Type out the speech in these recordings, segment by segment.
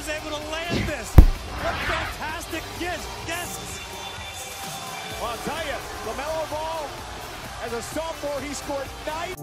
was able to land this. What fantastic guesses. Well, I'll tell you, LaMelo Ball, as a sophomore, he scored 9.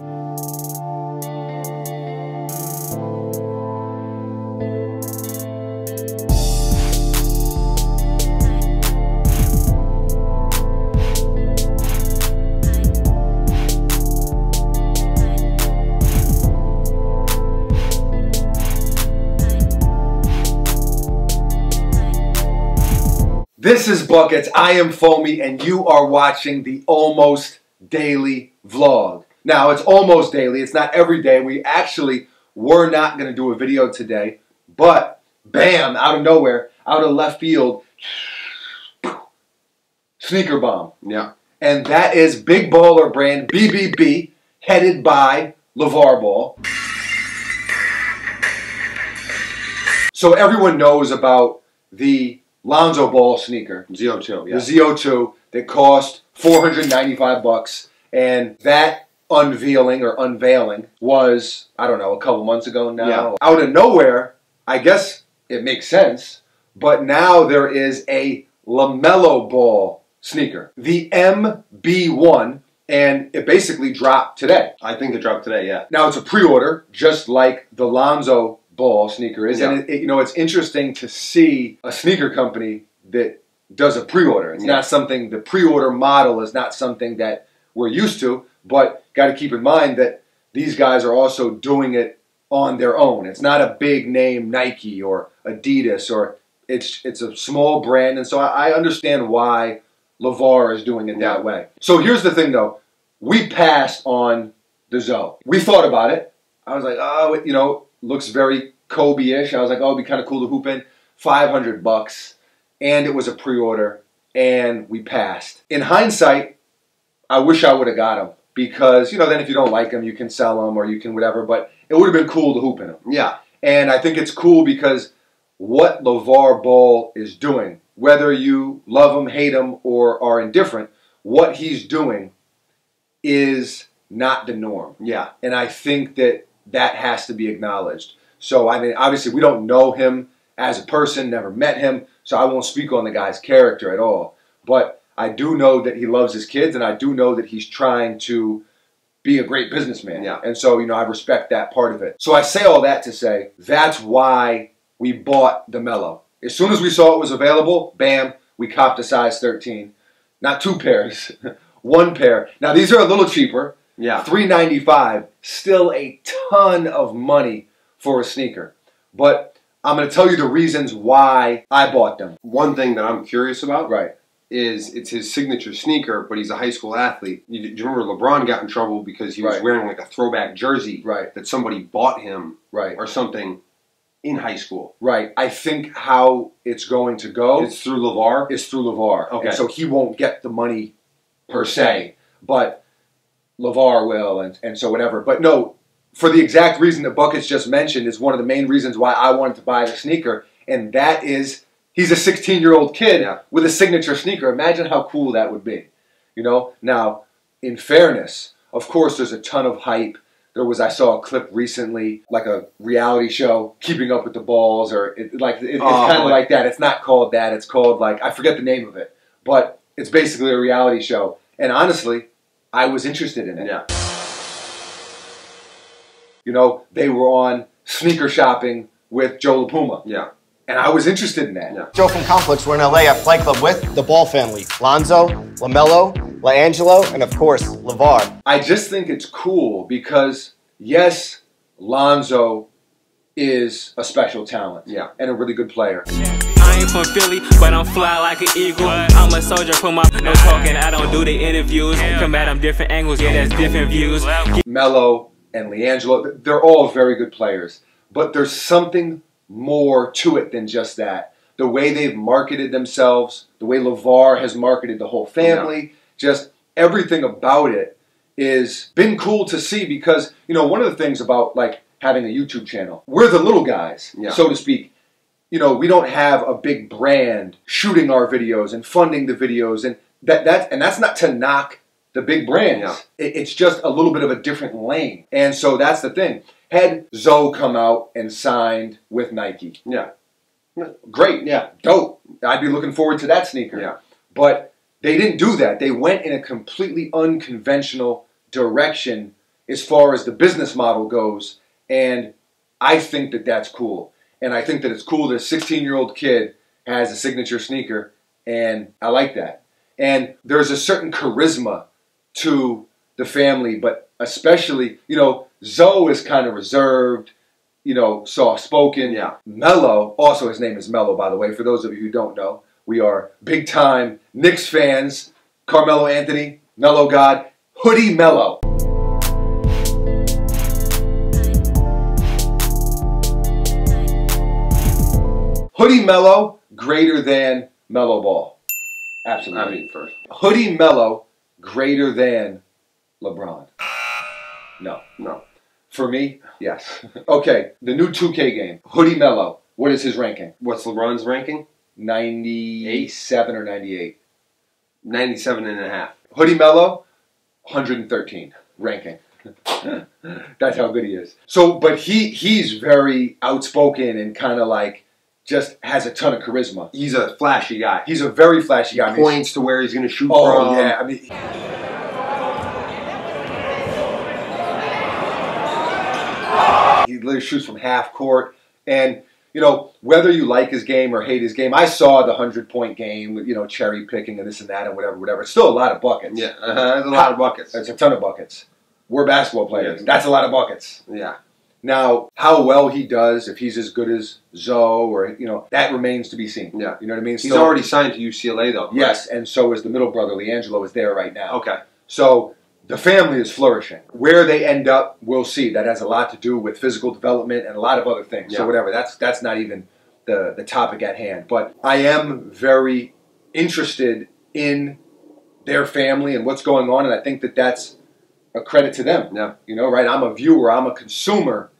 This is Buckets, I am Foamy, and you are watching the Almost Daily Vlog. Now, it's almost daily, it's not every day. We actually were not going to do a video today, but bam, out of nowhere, out of left field, sneaker bomb. Yeah. And that is Big Baller Brand BBB, headed by LeVar Ball. So everyone knows about the Lonzo Ball sneaker. ZO2, yeah. The ZO2 that cost $495, and that unveiling was, I don't know, a couple months ago now. Yeah. Out of nowhere, I guess it makes sense, but now there is a LaMelo Ball sneaker, the MB1, and it basically dropped today. I think it dropped today, yeah. Now it's a pre-order, just like the Lonzo Ball sneaker is, yeah. and you know, it's interesting to see a sneaker company that does a pre-order. It's not something, the pre-order model is not something that we're used to, but got to keep in mind that these guys are also doing it on their own. It's not a big name Nike or Adidas, or it's a small brand, and so I understand why LeVar is doing it that way. So here's the thing though, we passed on the Zoe. We thought about it. I was like, oh, you know, looks very Kobe-ish. I was like, oh, it'd be kind of cool to hoop in. $500, and it was a pre-order, and we passed. In hindsight, I wish I would have got them, because, you know, then if you don't like them, you can sell them or you can whatever, but it would have been cool to hoop in them. Yeah. And I think it's cool because what LeVar Ball is doing, whether you love him, hate him, or are indifferent, what he's doing is not the norm. Yeah. And I think that that has to be acknowledged. So, I mean, obviously we don't know him as a person, never met him, so I won't speak on the guy's character at all. But I do know that he loves his kids, and I do know that he's trying to be a great businessman. Yeah. And so, you know, I respect that part of it. So I say all that to say, that's why we bought the Melo. As soon as we saw it was available, bam, we copped a size 13. Not 2 pairs, 1 pair. Now, these are a little cheaper. Yeah. $395, still a ton of money for a sneaker. But I'm going to tell you the reasons why I bought them. One thing that I'm curious about, Right, is it's his signature sneaker, but he's a high school athlete. Do you remember LeBron got in trouble because he was Right. wearing like a throwback jersey Right. that somebody bought him right, or something in high school? right. I think how it's going to go It's through LeVar? is through LeVar. Okay. And so he won't get the money per se, but LeVar will, and so whatever. But no, for the exact reason that Buckets just mentioned is one of the main reasons why I wanted to buy the sneaker, and that is he's a 16-year-old kid with a signature sneaker. Imagine how cool that would be. You know? Now, in fairness, of course there's a ton of hype. I saw a clip recently, like a reality show, Keeping Up with the Balls, or it's kind of like that. It's not called that. It's called, like, I forget the name of it, but it's basically a reality show. And honestly, I was interested in it. Yeah. You know, they were on Sneaker Shopping with Joe LaPuma. Yeah. And I was interested in that. Yeah. Joe from Complex, we're in LA at Flight Club with the Ball family. Lonzo, LaMelo, LaAngelo, and of course, LeVar. I just think it's cool because, yes, Lonzo is a special talent. Yeah. And a really good player. I ain't from Philly, but I'm fly like an eagle. I'm a soldier, put my no talking. I don't do the interviews. Come at them different angles, yeah, that's different views. Melo and LiAngelo, they're all very good players. But there's something more to it than just that. The way they've marketed themselves, the way LeVar has marketed the whole family, just everything about it is been cool to see because, you know, one of the things about, like, having a YouTube channel, we're the little guys, so to speak. You know, we don't have a big brand shooting our videos and funding the videos, and that's not to knock the big brands. It's just a little bit of a different lane. And so that's the thing. Had Zoe come out and signed with Nike, Great, yeah, dope. I'd be looking forward to that sneaker. Yeah. But they didn't do that. They went in a completely unconventional direction as far as the business model goes, and I think that that's cool. And I think that it's cool that a 16-year-old kid has a signature sneaker, and I like that. And there's a certain charisma to the family, but especially, you know, Zoe is kind of reserved, you know, soft-spoken. Yeah. Melo, also his name is Melo, by the way, for those of you who don't know. We are big-time Knicks fans. Carmelo Anthony, Melo God, Hoodie Melo. Hoodie Melo greater than Melo Ball. Absolutely. I mean, first. Hoodie Melo greater than LeBron. No. No. For me, yes. Okay, the new 2K game. Hoodie Melo. What is his ranking? What's LeBron's ranking? 97 or 98. 97.5. Hoodie Melo, 113 ranking. That's how good he is. So, but he's very outspoken and kind of like just has a ton of charisma. He's a flashy guy. He's a very flashy guy. He points to where he's going to shoot oh, from. Yeah, I mean, he literally shoots from half court. And, you know, whether you like his game or hate his game, I saw the 100-point game with, you know, cherry picking and this and that and whatever. It's still a lot of buckets. Yeah, there's a lot of buckets. It's a ton of buckets. We're basketball players. Yes. That's a lot of buckets. Yeah. Now, how well he does, if he's as good as Zoe, or, you know, that remains to be seen. Yeah. You know what I mean? He's already signed to UCLA, though. Yes, and so is the middle brother, LiAngelo, is there right now. Okay. So the family is flourishing. Where they end up, we'll see. That has a lot to do with physical development and a lot of other things. Yeah. So whatever, that's not even the topic at hand. But I am very interested in their family and what's going on, and I think that that's a credit to them. Yeah. You know, right? I'm a viewer, I'm a consumer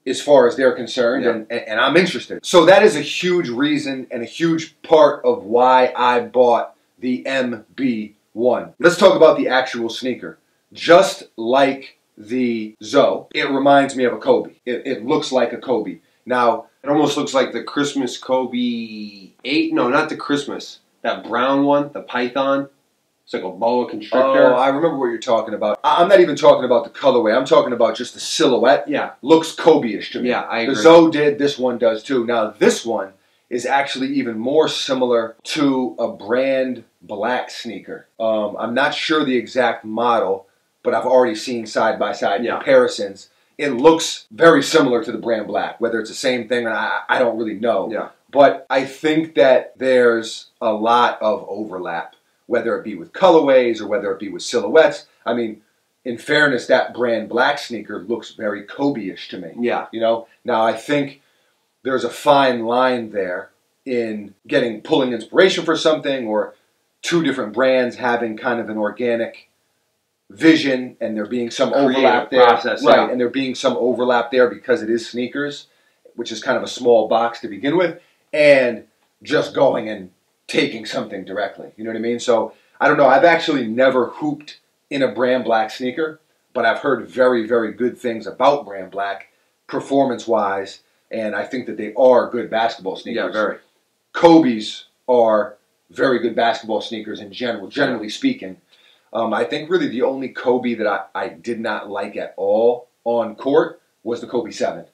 as far as they're concerned, Yeah. and I'm interested. So that is a huge reason and a huge part of why I bought the MB1. Let's talk about the actual sneaker. Just like the Zoe, it reminds me of a Kobe. It looks like a Kobe. Now, It almost looks like the Christmas Kobe 8. No, not the Christmas. That brown one, the Python. It's like a boa constrictor. oh, I remember what you're talking about. I'm not even talking about the colorway. I'm talking about just the silhouette. Yeah. Looks Kobe-ish to me. Yeah, I agree. The Zoe did. This one does too. Now, this one is actually even more similar to a brand black sneaker. I'm not sure the exact model, but I've already seen side-by-side comparisons. It looks very similar to the brand black. Whether it's the same thing, I don't really know. Yeah. But I think that there's a lot of overlap, whether it be with colorways or whether it be with silhouettes. I mean, in fairness, that brand black sneaker looks very Kobe-ish to me. Yeah. You know? Now, I think there's a fine line there in pulling inspiration for something, or two different brands having kind of an organic vision, and there being some overlap there. Process, right, yeah. and there being some overlap there because it is sneakers, which is kind of a small box to begin with, and just going and taking something directly. You know what I mean? So, I don't know. I've actually never hooped in a brand black sneaker, but I've heard very, very good things about brand black, performance-wise, and I think that they are good basketball sneakers. Yeah, very. Kobe's are very good basketball sneakers in general, generally speaking. I think really the only Kobe that I did not like at all on court was the Kobe 7.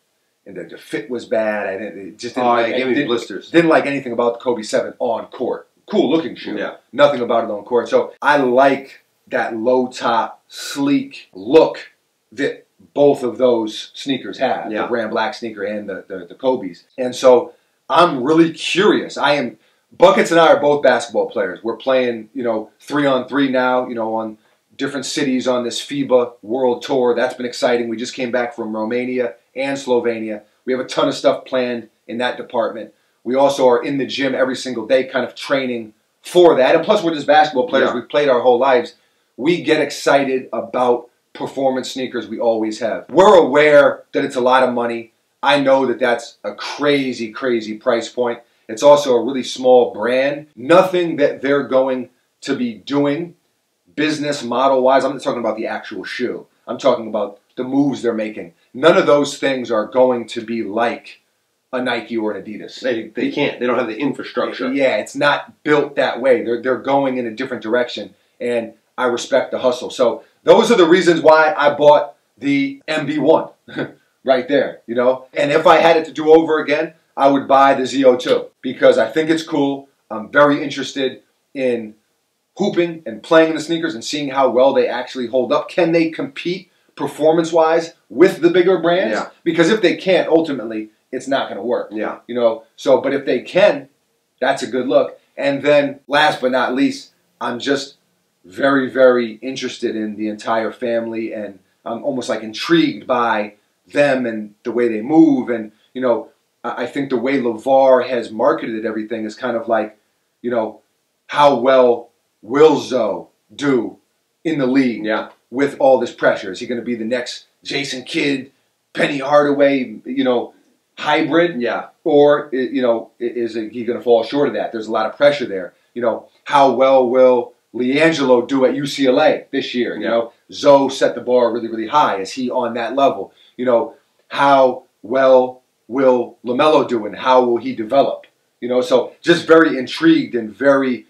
And the fit was bad. It just didn't gave me blisters. Didn't like anything about the Kobe 7 on court. Cool looking shoe. Yeah. Nothing about it on court. So I like that low top, sleek look that both of those sneakers have. Yeah. The brand black sneaker and the Kobe's. And so I'm really curious. Buckets and I are both basketball players. We're playing, 3-on-3 now, on different cities on this FIBA World Tour. That's been exciting. We just came back from Romania and Slovenia. We have a ton of stuff planned in that department. We also are in the gym every single day kind of training for that. And plus, we're just basketball players. Yeah. We've played our whole lives. We get excited about performance sneakers. We always have. We're aware that it's a lot of money. I know that that's a crazy, crazy price point. It's also a really small brand. Nothing that they're going to be doing business model-wise. I'm not talking about the actual shoe. I'm talking about the moves they're making. None of those things are going to be like a Nike or an Adidas. They can't. They don't have the infrastructure. Yeah, it's not built that way. They're going in a different direction, and I respect the hustle. So those are the reasons why I bought the MB1 right there, you know. And if I had it to do over again, I would buy the ZO2 because I think it's cool. I'm very interested in hooping and playing in the sneakers and seeing how well they actually hold up. Can they compete performance-wise with the bigger brands? Yeah. Because if they can't, ultimately, it's not going to work. Yeah. You know, so, but if they can, that's a good look. And then, last but not least, I'm just very, very interested in the entire family, and I'm almost like intrigued by them and the way they move. And, you know, I think the way LeVar has marketed everything is kind of like, you know, how well will Zoe do in the league with all this pressure? Is he going to be the next Jason Kidd, Penny Hardaway, you know, hybrid? Yeah. Or, you know, is he going to fall short of that? There's a lot of pressure there. You know, how well will LiAngelo do at UCLA this year? You know, Zoe set the bar really, really high. Is he on that level? You know, how well will LaMelo do and how will he develop? You know, so just very intrigued and very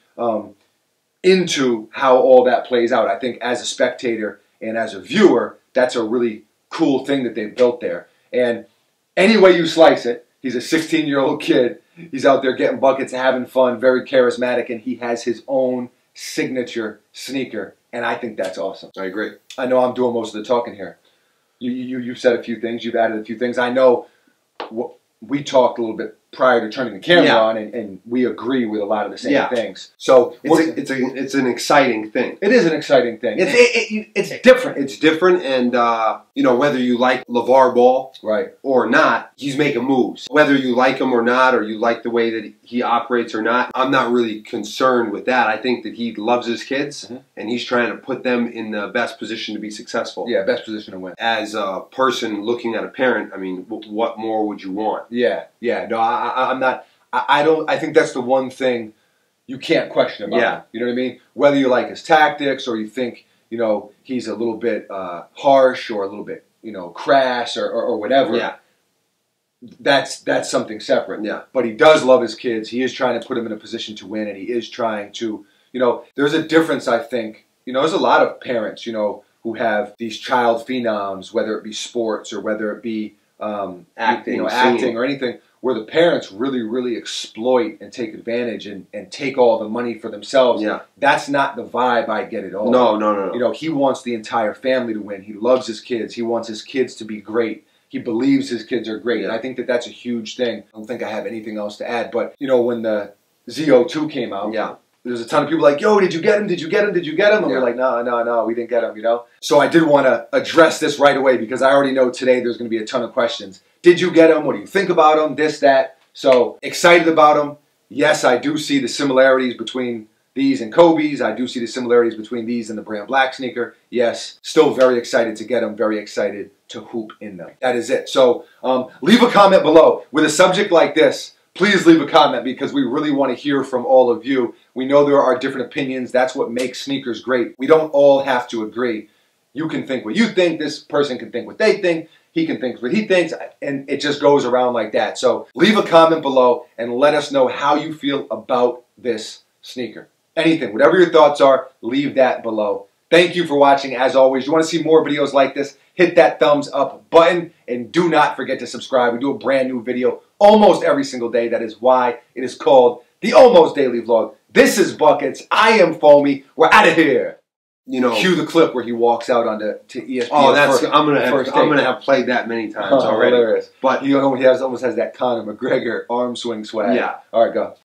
into how all that plays out. I think as a spectator and as a viewer, that's a really cool thing that they've built there. And any way you slice it, he's a 16-year-old kid. He's out there getting buckets, having fun, very charismatic, and he has his own signature sneaker, and I think that's awesome. I agree. I know I'm doing most of the talking here. You've said a few things. You've added a few things. I know we talked a little bit prior to turning the camera on, and we agree with a lot of the same things. So it's an exciting thing. It is an exciting thing. It's different. It's different, and you know, whether you like LeVar Ball or not, he's making moves. Whether you like him or not, or you like the way that he operates or not, I'm not really concerned with that. I think that he loves his kids, and he's trying to put them in the best position to be successful. Yeah, best position to win. As a person looking at a parent, I mean, what more would you want? Yeah, yeah. No, I'm not. I think that's the one thing you can't question about him. You know what I mean? Whether you like his tactics or you think, you know, he's a little bit harsh or a little bit, you know, crass or whatever. Yeah. That's something separate. Yeah. But he does love his kids. He is trying to put them in a position to win, and he is trying to, you know, there's a difference, I think. You know, there's a lot of parents, you know, who have these child phenoms, whether it be sports or whether it be acting or anything, where the parents really, really exploit and take advantage and take all the money for themselves. Yeah. That's not the vibe I get at all. No. You know, he wants the entire family to win. He loves his kids. He wants his kids to be great. He believes his kids are great. And I think that that's a huge thing. I don't think I have anything else to add. But, you know, when the ZO2 came out, there's a ton of people like, yo, did you get him? Did you get him? Did you get him? And we're like, no, we didn't get him, you know? So I did want to address this right away because I already know today there's going to be a ton of questions. Did you get him? What do you think about him? This, that. So excited about him. Yes, I do see the similarities between these and Kobe's. I do see the similarities between these and the brand black sneaker. Yes, still very excited to get them. Very excited to hoop in them. That is it. So leave a comment below. With a subject like this, please leave a comment because we really want to hear from all of you. We know there are different opinions. That's what makes sneakers great. We don't all have to agree. You can think what you think. This person can think what they think. He can think what he thinks. And it just goes around like that. So leave a comment below and let us know how you feel about this sneaker. Anything, whatever your thoughts are, leave that below. Thank you for watching. As always, you want to see more videos like this, hit that thumbs up button and do not forget to subscribe. We do a brand new video almost every single day. That is why it is called the Almost Daily Vlog. This is Buckets. I am Foamy. We're out of here. You know, cue the clip where he walks out onto ESPN. Oh, I'm gonna have played that many times already. Hilarious. But he almost has that Conor McGregor arm swing swag. Yeah. All right, go.